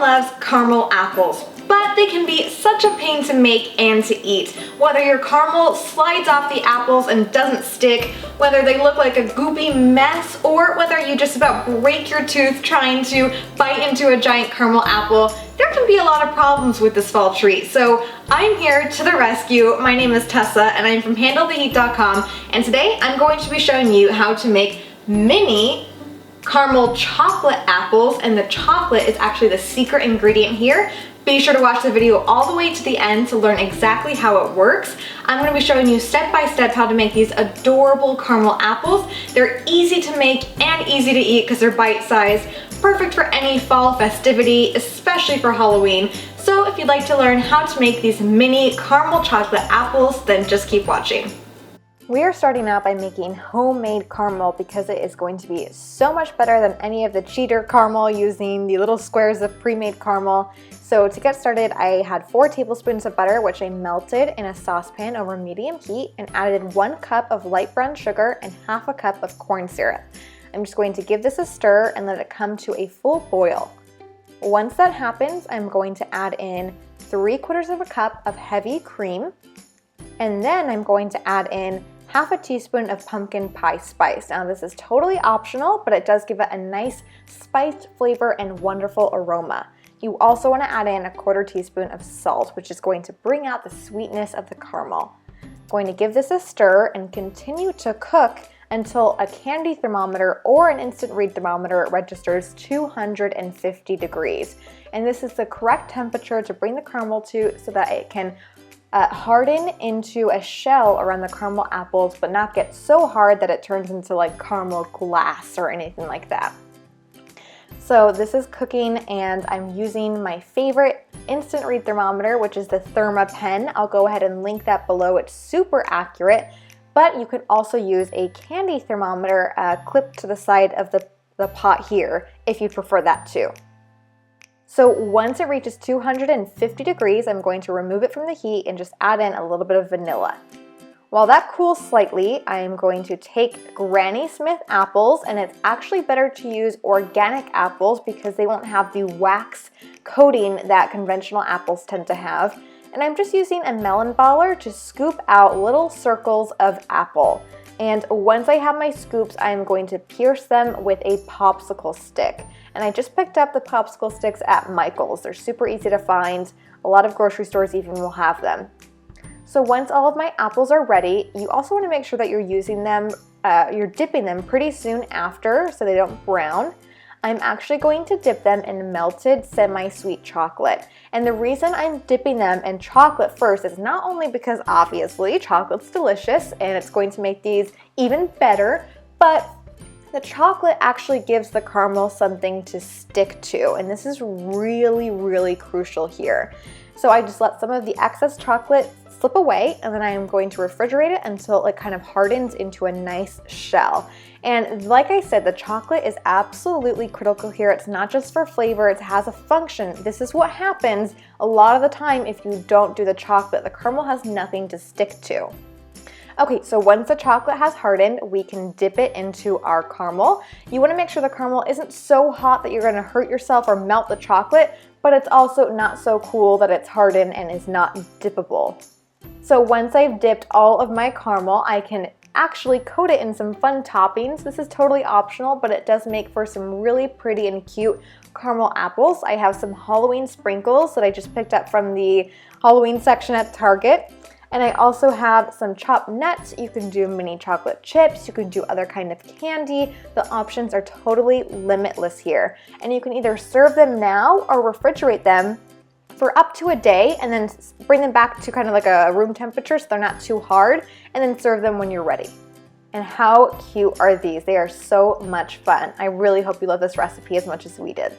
loves caramel apples, but they can be such a pain to make and to eat. Whether your caramel slides off the apples and doesn't stick, whether they look like a goopy mess, or whether you just about break your tooth trying to bite into a giant caramel apple, there can be a lot of problems with this fall treat. So I'm here to the rescue. My name is Tessa and I'm from HandleTheHeat.com, and today I'm going to be showing you how to make mini caramel chocolate apples, and the chocolate is actually the secret ingredient here. Be sure to watch the video all the way to the end to learn exactly how it works. I'm going to be showing you step by step how to make these adorable caramel apples. They're easy to make and easy to eat because they're bite-sized, perfect for any fall festivity, especially for Halloween. So if you'd like to learn how to make these mini caramel chocolate apples, then just keep watching. We are starting out by making homemade caramel because it is going to be so much better than any of the cheater caramel using the little squares of pre-made caramel. So to get started, I had 4 tablespoons of butter, which I melted in a saucepan over medium heat, and added 1 cup of light brown sugar and half a cup of corn syrup. I'm just going to give this a stir and let it come to a full boil. Once that happens, I'm going to add in 3/4 of a cup of heavy cream, and then I'm going to add in half a teaspoon of pumpkin pie spice. Now this is totally optional, but it does give it a nice spiced flavor and wonderful aroma. You also want to add in 1/4 teaspoon of salt, which is going to bring out the sweetness of the caramel. I'm going to give this a stir and continue to cook until a candy thermometer or an instant read thermometer registers 250 degrees. And this is the correct temperature to bring the caramel to so that it can harden into a shell around the caramel apples, but not get so hard that it turns into like caramel glass or anything like that. So this is cooking, and I'm using my favorite instant read thermometer, which is the ThermaPen. I'll go ahead and link that below. It's super accurate, but you could also use a candy thermometer clipped to the side of the pot here if you prefer that too. So once it reaches 250 degrees, I'm going to remove it from the heat and just add in a little bit of vanilla. While that cools slightly, I'm going to take Granny Smith apples, and it's actually better to use organic apples because they won't have the wax coating that conventional apples tend to have. And I'm just using a melon baller to scoop out little circles of apple. And once I have my scoops, I'm going to pierce them with a popsicle stick. And I just picked up the popsicle sticks at Michael's. They're super easy to find. A lot of grocery stores even will have them. So once all of my apples are ready, you also want to make sure that you're dipping them pretty soon after so they don't brown. I'm actually going to dip them in melted semi-sweet chocolate. And the reason I'm dipping them in chocolate first is not only because obviously chocolate's delicious and it's going to make these even better, but the chocolate actually gives the caramel something to stick to. And this is really, really crucial here. So I just let some of the excess chocolate slip away, and then I am going to refrigerate it until it kind of hardens into a nice shell. And like I said, the chocolate is absolutely critical here. It's not just for flavor, it has a function. This is what happens a lot of the time if you don't do the chocolate. The caramel has nothing to stick to. Okay, so once the chocolate has hardened, we can dip it into our caramel. You want to make sure the caramel isn't so hot that you're going to hurt yourself or melt the chocolate, but it's also not so cool that it's hardened and is not dippable. So once I've dipped all of my caramel, I can actually coat it in some fun toppings. This is totally optional, but it does make for some really pretty and cute caramel apples. I have some Halloween sprinkles that I just picked up from the Halloween section at Target. And I also have some chopped nuts. You can do mini chocolate chips, you can do other kind of candy. The options are totally limitless here. And you can either serve them now or refrigerate them for up to a day and then bring them back to kind of like a room temperature so they're not too hard, and then serve them when you're ready. And how cute are these? They are so much fun. I really hope you love this recipe as much as we did.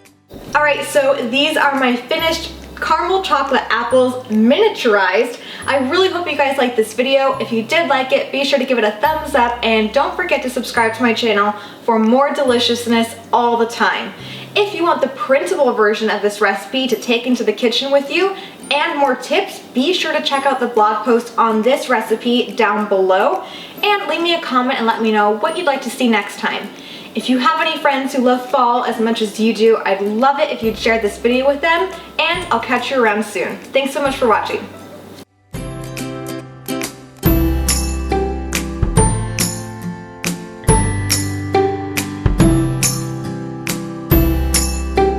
All right, so these are my finished caramel chocolate apples miniaturized. I really hope you guys liked this video. If you did like it, be sure to give it a thumbs up, and don't forget to subscribe to my channel for more deliciousness all the time. If you want the printable version of this recipe to take into the kitchen with you and more tips, be sure to check out the blog post on this recipe down below, and leave me a comment and let me know what you'd like to see next time. If you have any friends who love fall as much as you do, I'd love it if you'd share this video with them, and I'll catch you around soon. Thanks so much for watching.